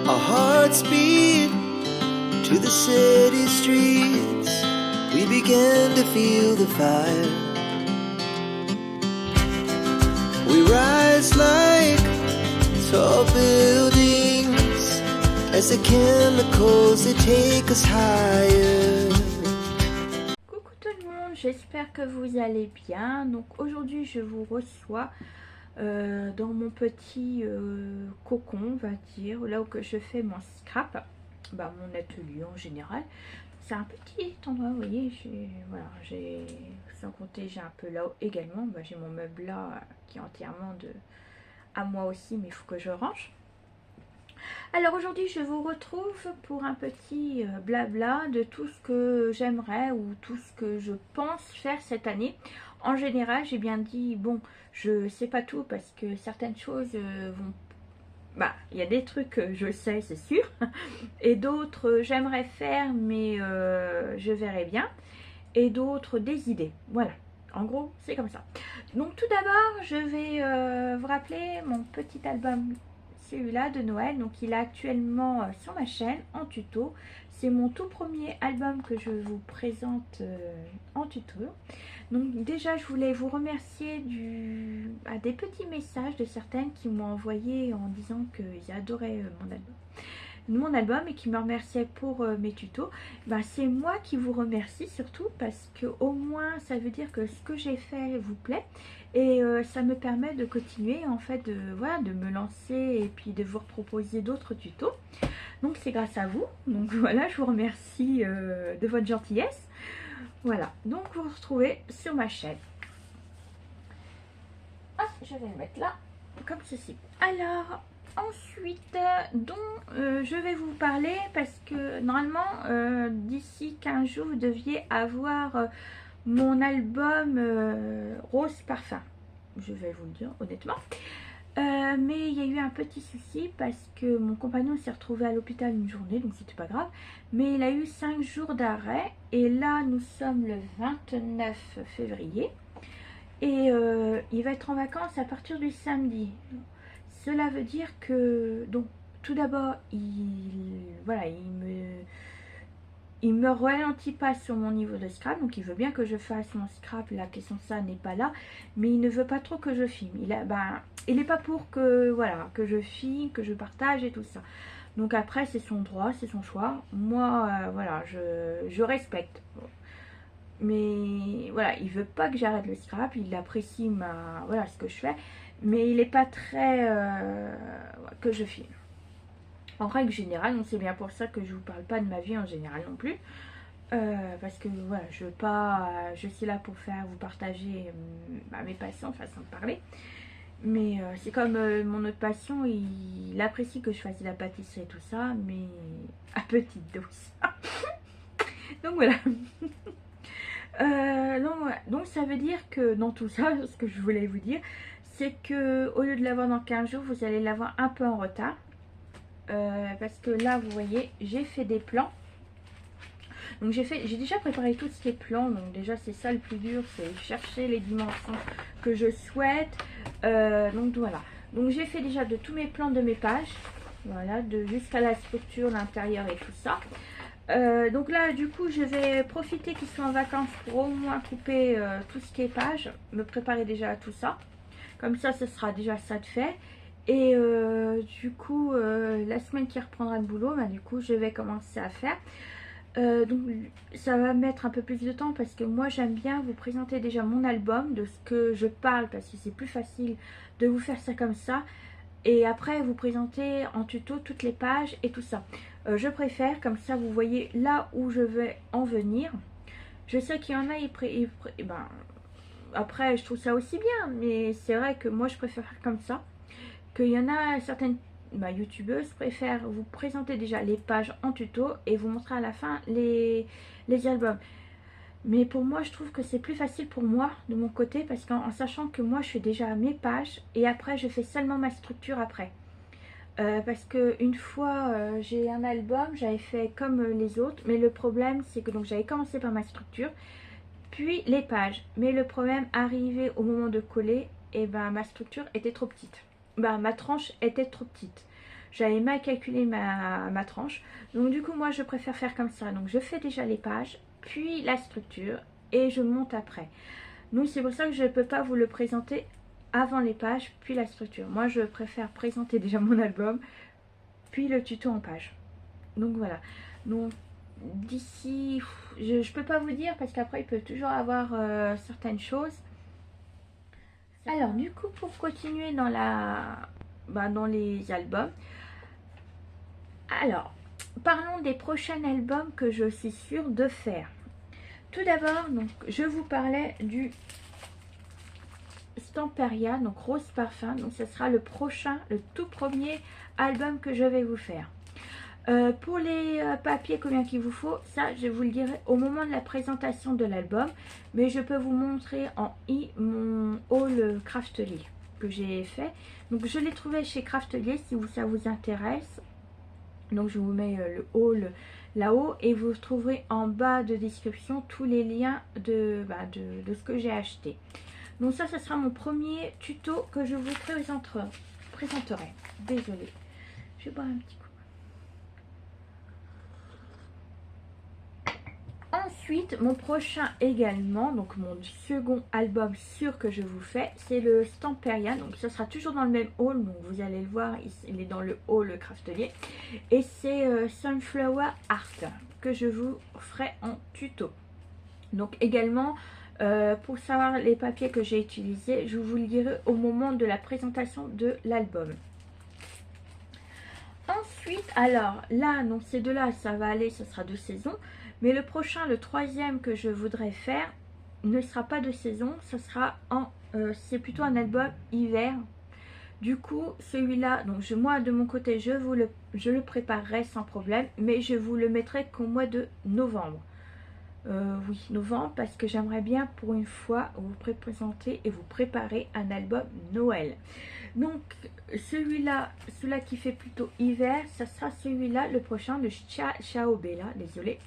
Our hearts beat to the city streets. We began to feel the fire. We rise like tall buildings as the chemicals they take us higher. Coucou tout le monde, j'espère que vous allez bien. Donc aujourd'hui je vous reçois dans mon petit cocon, on va dire, là où que je fais mon scrap, mon atelier en général. C'est un petit endroit, vous voyez, sans compter j'ai un peu là-haut également, j'ai mon meuble là qui est entièrement à moi aussi, mais il faut que je range. Alors aujourd'hui je vous retrouve pour un petit blabla de tout ce que j'aimerais ou tout ce que je pense faire cette année. En général j'ai bien dit, bon je sais pas tout parce que certaines choses vont... il y a des trucs que je sais c'est sûr et d'autres j'aimerais faire mais je verrai bien, et d'autres des idées, voilà. En gros c'est comme ça. Donc tout d'abord je vais vous rappeler mon petit album, celui-là de Noël. Donc il est actuellement sur ma chaîne en tuto. C'est mon tout premier album que je vous présente en tuto. Donc déjà je voulais vous remercier des petits messages de certaines qui m'ont envoyé en disant qu'ils adoraient mon album et qui me remerciaient pour mes tutos. C'est moi qui vous remercie surtout parce que au moins ça veut dire que ce que j'ai fait vous plaît, et ça me permet de continuer en fait, de me lancer et puis de vous proposer d'autres tutos. Donc c'est grâce à vous, donc voilà, je vous remercie de votre gentillesse. Voilà, donc vous vous retrouvez sur ma chaîne. Ah, je vais le mettre là comme ceci. Alors ensuite, je vais vous parler parce que normalement d'ici 15 jours vous deviez avoir mon album Rose Parfum. Je vais vous le dire honnêtement. Mais il y a eu un petit souci parce que mon compagnon s'est retrouvé à l'hôpital une journée, donc c'était pas grave. Mais il a eu 5 jours d'arrêt et là nous sommes le 29 février. Et il va être en vacances à partir du samedi. Cela veut dire que, donc, tout d'abord, il me ralentit pas sur mon niveau de scrap, donc il veut bien que je fasse mon scrap, la question de ça n'est pas là, mais il ne veut pas trop que je filme. Il n'est pas pour que, voilà, que je filme, que je partage et tout ça. Donc après, c'est son droit, c'est son choix. Moi, voilà, je respecte. Mais voilà, il veut pas que j'arrête le scrap, il apprécie voilà, ce que je fais, mais il n'est pas très que je filme. En règle générale, donc c'est bien pour ça que je vous parle pas de ma vie en général non plus, parce que voilà, je suis là pour vous partager mes passions, façon de parler. Mais c'est comme mon autre passion, il apprécie que je fasse de la pâtisserie et tout ça, mais à petite dose. Donc voilà. Donc ça veut dire que dans tout ça, ce que je voulais vous dire, c'est que au lieu de l'avoir dans 15 jours, vous allez l'avoir un peu en retard. Parce que là, vous voyez, j'ai fait des plans. Donc j'ai déjà préparé tout ce qui est plan. Donc déjà c'est ça le plus dur, c'est chercher les dimensions que je souhaite. Donc voilà. Donc j'ai fait déjà de tous mes plans de mes pages. Voilà, jusqu'à la structure, l'intérieur et tout ça. Donc là du coup je vais profiter qu'ils soient en vacances pour au moins couper tout ce qui est page, me préparer déjà à tout ça, comme ça ce sera déjà ça de fait. Et du coup la semaine qui reprendra le boulot, du coup je vais commencer à faire, donc ça va mettre un peu plus de temps parce que moi j'aime bien vous présenter déjà mon album, de ce que je parle, parce que c'est plus facile de vous faire ça comme ça et après vous présenter en tuto toutes les pages et tout ça. Je préfère, comme ça vous voyez là où je vais en venir. Je sais qu'il y en a, après je trouve ça aussi bien, mais c'est vrai que moi je préfère faire comme ça. Qu'il y en a certaines youtubeuses préfèrent vous présenter déjà les pages en tuto et vous montrer à la fin les albums. Mais pour moi, je trouve que c'est plus facile pour moi, de mon côté, parce qu'en sachant que moi, je fais déjà mes pages et après, je fais seulement ma structure après. Parce que une fois, j'ai un album, j'avais fait comme les autres, mais le problème, c'est que donc j'avais commencé par ma structure, puis les pages. Mais le problème, arrivé au moment de coller, et ma structure était trop petite. Ma tranche était trop petite. j'avais mal calculé ma tranche. Donc du coup moi je préfère faire comme ça. Donc je fais déjà les pages, puis la structure et je monte après. Donc c'est pour ça que je ne peux pas vous le présenter avant les pages puis la structure. Moi je préfère présenter déjà mon album puis le tuto en page. Donc voilà. Donc d'ici, je peux pas vous dire parce qu'après il peut toujours avoir certaines choses. Alors du coup pour continuer dans dans les albums, alors parlons des prochains albums que je suis sûre de faire. Tout d'abord, donc je vous parlais du Stamperia, donc Rose Parfum. Donc ce sera le prochain, le tout premier album que je vais vous faire. Pour les papiers, combien qu'il vous faut, ça je vous le dirai au moment de la présentation de l'album. Mais je peux vous montrer en mon haul Craftelier que j'ai fait. Donc je l'ai trouvé chez Craftelier si ça vous intéresse. Donc je vous mets le haul là-haut et vous trouverez en bas de description tous les liens de ce que j'ai acheté. Donc ça, ce sera mon premier tuto que je vous présenterai. Désolée, je vais boire un petit coup. Ensuite, mon prochain également, donc mon second album sûr que je vous fais, c'est le Stamperia. Donc ce sera toujours dans le même haul, donc vous allez le voir, il est dans le haul Craftelier. Et c'est Sunflower Art que je vous ferai en tuto. Donc également, pour savoir les papiers que j'ai utilisés, je vous le dirai au moment de la présentation de l'album. Ensuite, alors là, donc ces deux-là, ça va aller, ça sera de saison. Mais le prochain, le troisième que je voudrais faire, ne sera pas de saison, ça sera c'est plutôt un album hiver. Du coup, celui-là, donc moi de mon côté, je le préparerai sans problème, mais je vous le mettrai qu'au mois de novembre. Oui, novembre, parce que j'aimerais bien pour une fois vous présenter et vous préparer un album Noël. Donc celui-là qui fait plutôt hiver, ça sera celui-là, le prochain, de Ciaobella, désolé.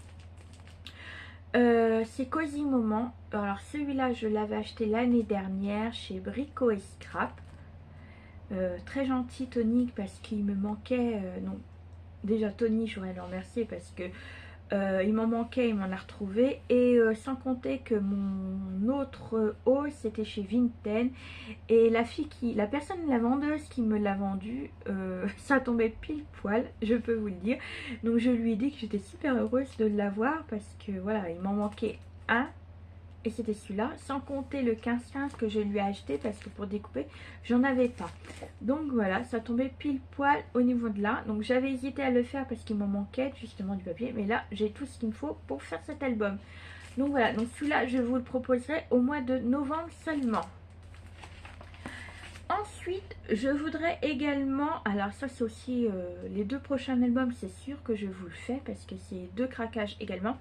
C'est Cozy Moment. Alors celui-là, je l'avais acheté l'année dernière chez Brico et Scrap. Très gentil Tony, parce qu'il me manquait, non, déjà Tony, j'aurais le remercier parce que il m'en manquait, il m'en a retrouvé. Et sans compter que mon autre haul, c'était chez Vinted. Et la personne, la vendeuse qui me l'a vendu, ça tombait pile poil, je peux vous le dire. Donc je lui ai dit que j'étais super heureuse de l'avoir parce que voilà, il m'en manquait un. Et c'était celui-là, sans compter le 15-15 que je lui ai acheté parce que pour découper, j'en avais pas. Donc voilà, ça tombait pile poil au niveau de là. Donc j'avais hésité à le faire parce qu'il m'en manquait justement du papier. Mais là, j'ai tout ce qu'il me faut pour faire cet album. Donc voilà, donc celui-là, je vous le proposerai au mois de novembre seulement. Ensuite, je voudrais également, alors ça c'est aussi les deux prochains albums, c'est sûr que je vous le fais parce que c'est deux craquages également.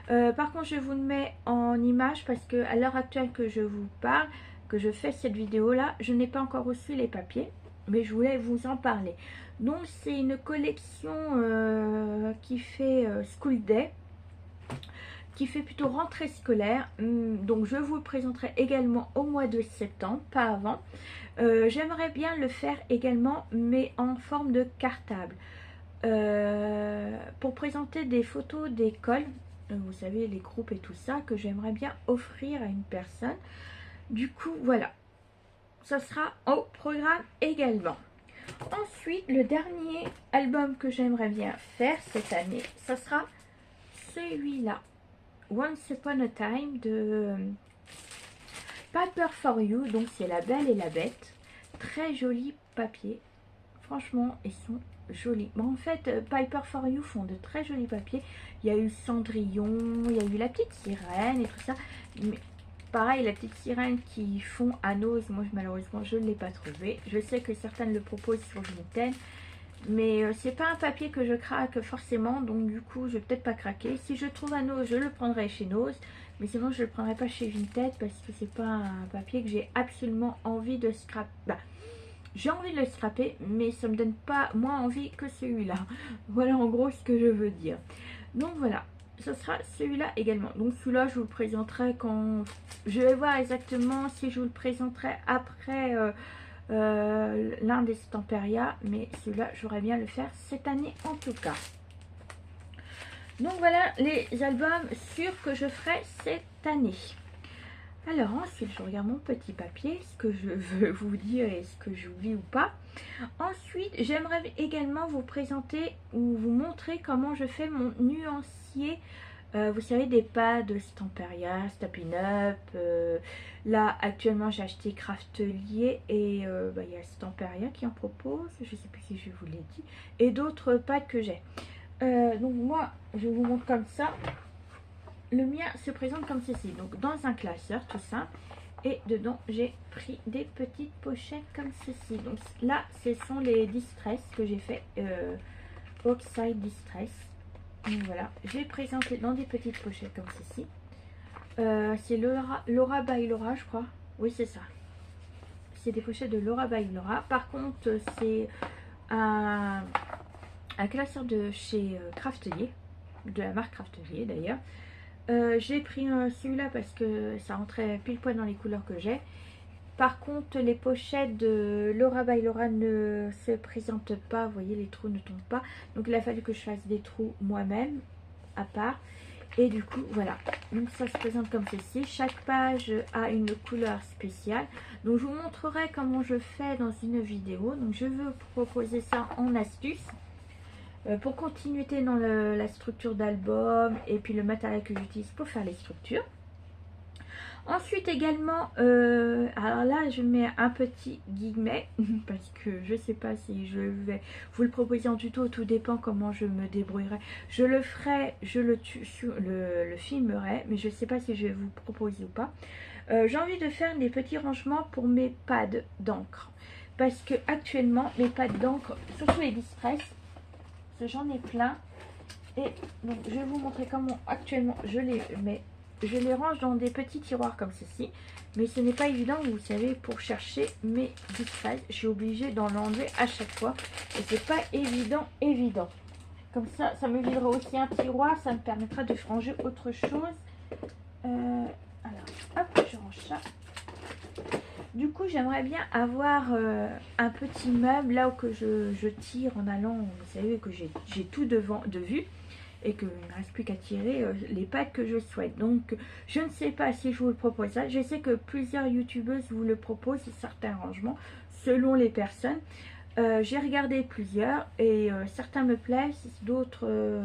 Par contre, je vous le mets en image parce que à l'heure actuelle que je vous parle, que je fais cette vidéo là, je n'ai pas encore reçu les papiers, mais je voulais vous en parler. Donc c'est une collection qui fait School Day, qui fait plutôt rentrée scolaire. Donc je vous le présenterai également au mois de septembre, pas avant. J'aimerais bien le faire également, mais en forme de cartable. Pour présenter des photos d'école, vous savez, les groupes et tout ça, que j'aimerais bien offrir à une personne. Du coup, voilà. Ça sera au programme également. Ensuite, le dernier album que j'aimerais bien faire cette année, ça sera celui-là. Once Upon a Time de Paper for You. Donc c'est La Belle et la Bête. Très joli papier. Franchement, ils sont jolis. Bon, en fait, Paper for You font de très jolis papiers. Il y a eu Cendrillon, il y a eu La Petite Sirène et tout ça. Mais pareil, La Petite Sirène qui font à Nose, moi malheureusement je ne l'ai pas trouvé. Je sais que certaines le proposent sur Vinted. Mais c'est pas un papier que je craque forcément, donc du coup je vais peut-être pas craquer. Si je trouve un Nose, je le prendrai chez Nose, mais sinon je le prendrai pas chez Vinted parce que c'est pas un papier que j'ai absolument envie de scraper. Bah, j'ai envie de le scraper, mais ça me donne pas moins envie que celui-là. Voilà en gros ce que je veux dire. Donc voilà, ce sera celui-là également. Donc celui-là je vous le présenterai quand... Je vais voir exactement si je vous le présenterai après... l'un des Stamperia, mais celui-là j'aurais bien le faire cette année en tout cas. Donc voilà les albums sûrs que je ferai cette année. Alors ensuite je regarde mon petit papier, ce que je veux vous dire et ce que j'oublie ou pas. Ensuite j'aimerais également vous présenter ou vous montrer comment je fais mon nuancier. Vous savez, des pads de Stamperia, Stampin' Up. Là actuellement j'ai acheté Craftelier et il y a Stamperia qui en propose, je sais plus si je vous l'ai dit, et d'autres pads que j'ai. Donc moi je vous montre comme ça. Le mien se présente comme ceci, donc dans un classeur tout simple, et dedans j'ai pris des petites pochettes comme ceci. Donc là ce sont les Distress que j'ai fait, Oxide Distress. Donc voilà, j'ai présenté dans des petites pochettes comme ceci. C'est Laura by Laura, je crois. Oui, c'est ça. C'est des pochettes de Laura by Laura. Par contre, c'est un classeur de chez Craftelier, de la marque Craftelier d'ailleurs. J'ai pris celui-là parce que ça rentrait pile poil dans les couleurs que j'ai. Par contre, les pochettes de Laura by Laura ne se présentent pas. Vous voyez, les trous ne tombent pas. Donc, il a fallu que je fasse des trous moi-même, à part. Et du coup, voilà. Donc, ça se présente comme ceci. Chaque page a une couleur spéciale. Donc, je vous montrerai comment je fais dans une vidéo. Donc, je veux proposer ça en astuce. Pour continuer dans la structure d'album et puis le matériel que j'utilise pour faire les structures. Ensuite également, alors là je mets un petit guillemet parce que je sais pas si je vais vous le proposer en tuto, tout dépend comment je me débrouillerai. Je le ferai, je le filmerai, mais je sais pas si je vais vous proposer ou pas. J'ai envie de faire des petits rangements pour mes pads d'encre parce que actuellement mes pads d'encre, surtout les Distress, j'en ai plein et donc je vais vous montrer comment actuellement je les mets. Je les range dans des petits tiroirs comme ceci, mais ce n'est pas évident, vous savez, pour chercher mes Distress, je suis obligée d'en enlever à chaque fois et c'est pas évident. Comme ça, ça me videra aussi un tiroir, ça me permettra de ranger autre chose. Alors, hop, je range ça. Du coup, j'aimerais bien avoir un petit meuble là où que je tire en allant, vous savez que j'ai tout devant de vue. Et qu'il ne reste plus qu'à tirer les pads que je souhaite. Donc je ne sais pas si je vous le propose ça. Je sais que plusieurs youtubeuses vous le proposent, certains rangements, selon les personnes. J'ai regardé plusieurs et certains me plaisent, d'autres,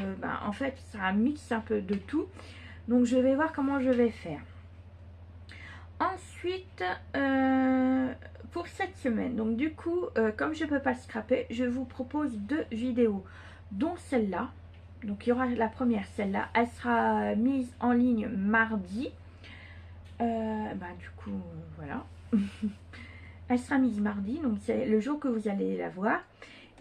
en fait, c'est un mix un peu de tout. Donc je vais voir comment je vais faire. Ensuite, pour cette semaine, donc du coup, comme je ne peux pas scraper, je vous propose 2 vidéos, dont celle-là. Donc il y aura la première, celle-là, elle sera mise en ligne mardi. Du coup, voilà. Elle sera mise mardi, donc c'est le jour que vous allez la voir.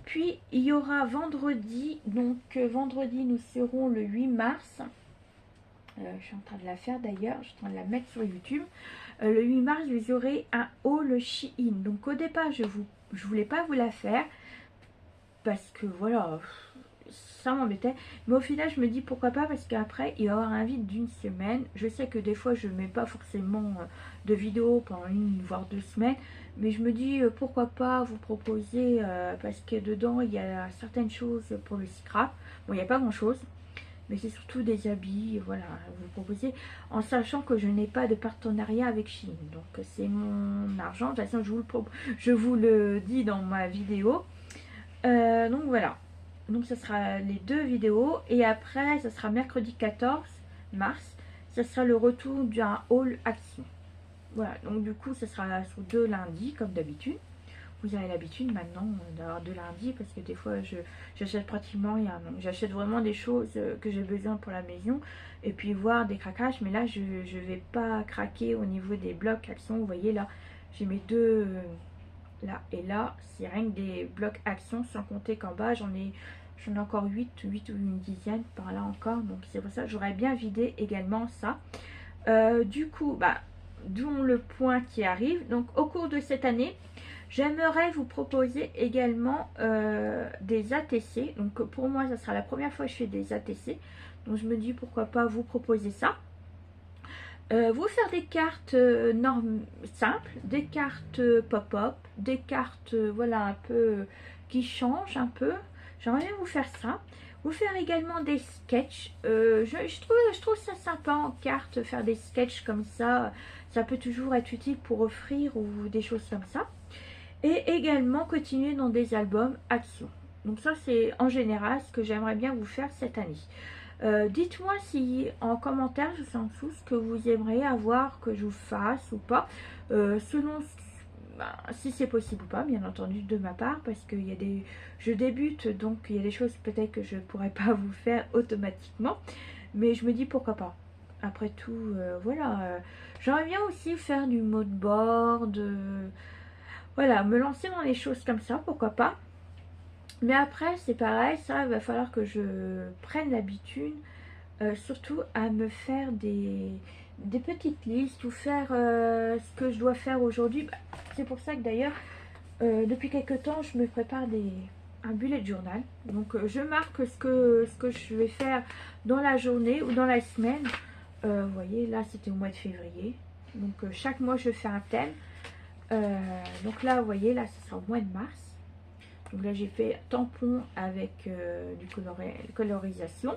Puis il y aura vendredi, donc vendredi nous serons le 8 mars. Je suis en train de la faire d'ailleurs, je suis en train de la mettre sur YouTube. Le 8 mars, vous aurez un haul Shein. Donc au départ, je voulais pas vous la faire parce que voilà, ça m'embêtait, mais au final je me dis pourquoi pas, parce qu'après il va y avoir un vide d'une semaine. Je sais que des fois je mets pas forcément de vidéos pendant 1 voire 2 semaines, mais je me dis pourquoi pas vous proposer, parce que dedans il y a certaines choses pour le scrap. Bon, il n'y a pas grand chose, mais c'est surtout des habits, voilà, vous proposer, en sachant que je n'ai pas de partenariat avec Shein, donc c'est mon argent. De toute façon je vous le dis dans ma vidéo. Donc voilà. Donc ça sera les 2 vidéos. Et après, ça sera mercredi 14 mars. Ça sera le retour d'un haul action. Voilà, donc du coup, ça sera sur 2 lundis, comme d'habitude. Vous avez l'habitude maintenant d'avoir 2 lundis, parce que des fois, j'achète pratiquement rien. Donc j'achète vraiment des choses que j'ai besoin pour la maison. Et puis voir des craquages. Mais là, je ne vais pas craquer au niveau des blocs action. Vous voyez là, j'ai mes 2... là et là, c'est rien que des blocs action, sans compter qu'en bas j'en ai encore 8 ou une dizaine par là encore. Donc c'est pour ça que j'aurais bien vidé également ça. Du coup, d'où le point qui arrive. Donc au cours de cette année, j'aimerais vous proposer également des ATC. Donc pour moi, ça sera la première fois que je fais des ATC. Donc je me dis pourquoi pas vous proposer ça. Vous faire des cartes simples, des cartes pop-up, des cartes voilà un peu qui changent un peu. J'aimerais bien vous faire ça. Vous faire également des sketchs. Je trouve ça sympa en cartes, faire des sketchs comme ça. Ça peut toujours être utile pour offrir ou des choses comme ça. Et également continuer dans des albums action. Donc ça c'est en général ce que j'aimerais bien vous faire cette année. Dites-moi si en commentaire juste en dessous ce que vous aimeriez avoir que je vous fasse ou pas, selon si c'est possible ou pas, bien entendu de ma part, parce que je débute, donc il y a des choses peut-être que je ne pourrais pas vous faire automatiquement, mais je me dis pourquoi pas. Après tout, voilà, j'aimerais bien aussi faire du mood board, voilà, me lancer dans les choses comme ça, pourquoi pas. Mais après, c'est pareil, ça, il va falloir que je prenne l'habitude, surtout à me faire des petites listes ou faire ce que je dois faire aujourd'hui. Bah, c'est pour ça que d'ailleurs, depuis quelques temps, je me prépare un bullet journal. Donc, je marque ce que je vais faire dans la journée ou dans la semaine. Vous voyez, là, c'était au mois de février. Donc, chaque mois, je fais un thème. Donc là, vous voyez, là, ce sera au mois de mars. Donc là j'ai fait tampon avec du colorisation.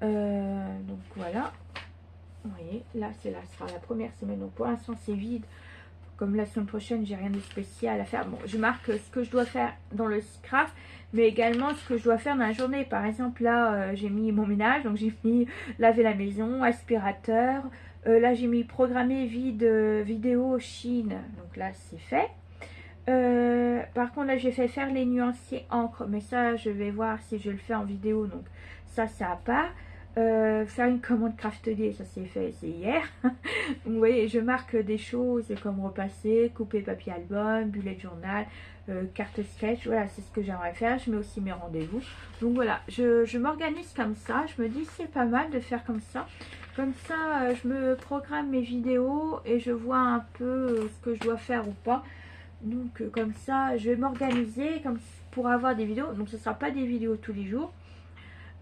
Donc voilà. Vous voyez, là ce sera la première semaine. Donc pour l'instant c'est vide. Comme la semaine prochaine j'ai rien de spécial à faire. Bon, je marque ce que je dois faire dans le craft, mais également ce que je dois faire dans la journée. Par exemple là j'ai mis mon ménage. Donc j'ai mis laver la maison, aspirateur. Là j'ai mis programmer vidéo Chine. Donc là c'est fait. Par contre là j'ai fait faire les nuanciers encre, mais ça je vais voir si je le fais en vidéo, donc ça à part. Faire une commande Craftelier, ça c'est fait, c'est hier. Donc vous voyez, je marque des choses comme repasser, couper papier album, bullet journal, carte sketch, voilà c'est ce que j'aimerais faire. Je mets aussi mes rendez-vous, donc voilà, je m'organise comme ça. Je me dis c'est pas mal de faire comme ça, je me programme mes vidéos et je vois un peu ce que je dois faire ou pas. Donc comme ça je vais m'organiser pour avoir des vidéos. Donc ce ne sera pas des vidéos tous les jours,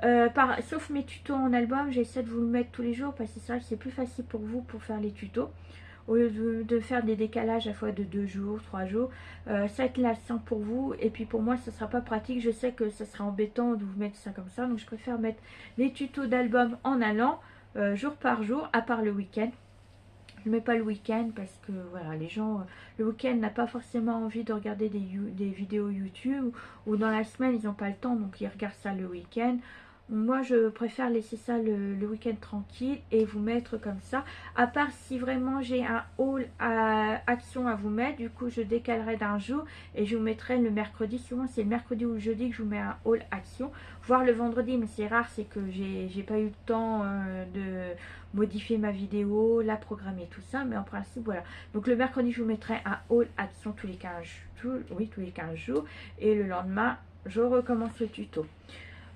sauf mes tutos en album. J'essaie de vous le mettre tous les jours parce que c'est vrai que c'est plus facile pour vous pour faire les tutos au lieu de faire des décalages à la fois de 2 jours, 3 jours. Ça va être lassant pour vous et puis pour moi ça sera pas pratique. Je sais que ça sera embêtant de vous mettre ça comme ça, donc je préfère mettre les tutos d'album en allant jour par jour, à part le week-end. Je ne mets pas le week-end parce que voilà, les gens le week-end n'a pas forcément envie de regarder des vidéos YouTube, ou dans la semaine ils n'ont pas le temps, donc ils regardent ça le week-end. Moi je préfère laisser ça le week-end tranquille et vous mettre comme ça, à part si vraiment j'ai un haul à action à vous mettre. Du coup je décalerai d'un jour et je vous mettrai le mercredi. Souvent c'est le mercredi ou le jeudi que je vous mets un haul action, voire le vendredi, mais c'est rare, c'est que j'ai pas eu le temps de modifier ma vidéo, la programmer, tout ça. Mais en principe voilà, donc le mercredi je vous mettrai un haul action tous les 15 jours et le lendemain je recommence le tuto.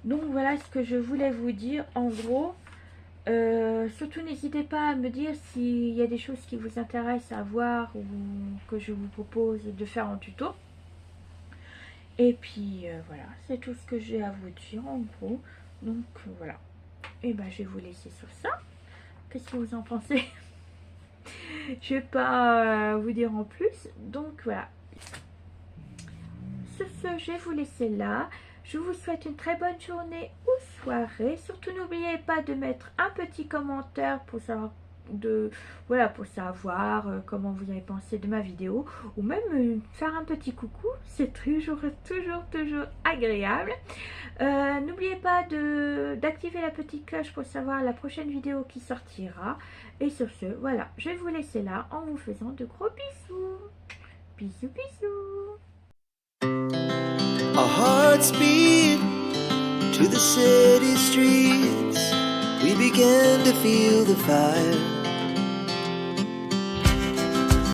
Donc voilà ce que je voulais vous dire en gros. Surtout n'hésitez pas à me dire s'il y a des choses qui vous intéressent à voir ou que je vous propose de faire en tuto. Et puis voilà, c'est tout ce que j'ai à vous dire en gros. Donc voilà, et ben je vais vous laisser sur ça. Qu'est-ce que vous en pensez? Je vais pas vous dire en plus. Donc voilà, sur ce je vais vous laisser là. Je vous souhaite une très bonne journée ou soirée. Surtout n'oubliez pas de mettre un petit commentaire pour savoir comment vous avez pensé de ma vidéo, ou même faire un petit coucou, c'est toujours agréable. N'oubliez pas d'activer la petite cloche pour savoir la prochaine vidéo qui sortira. Et sur ce, voilà, je vais vous laisser là en vous faisant de gros bisous. Bisous bisous. Our hearts beat to the city streets. We began to feel the fire.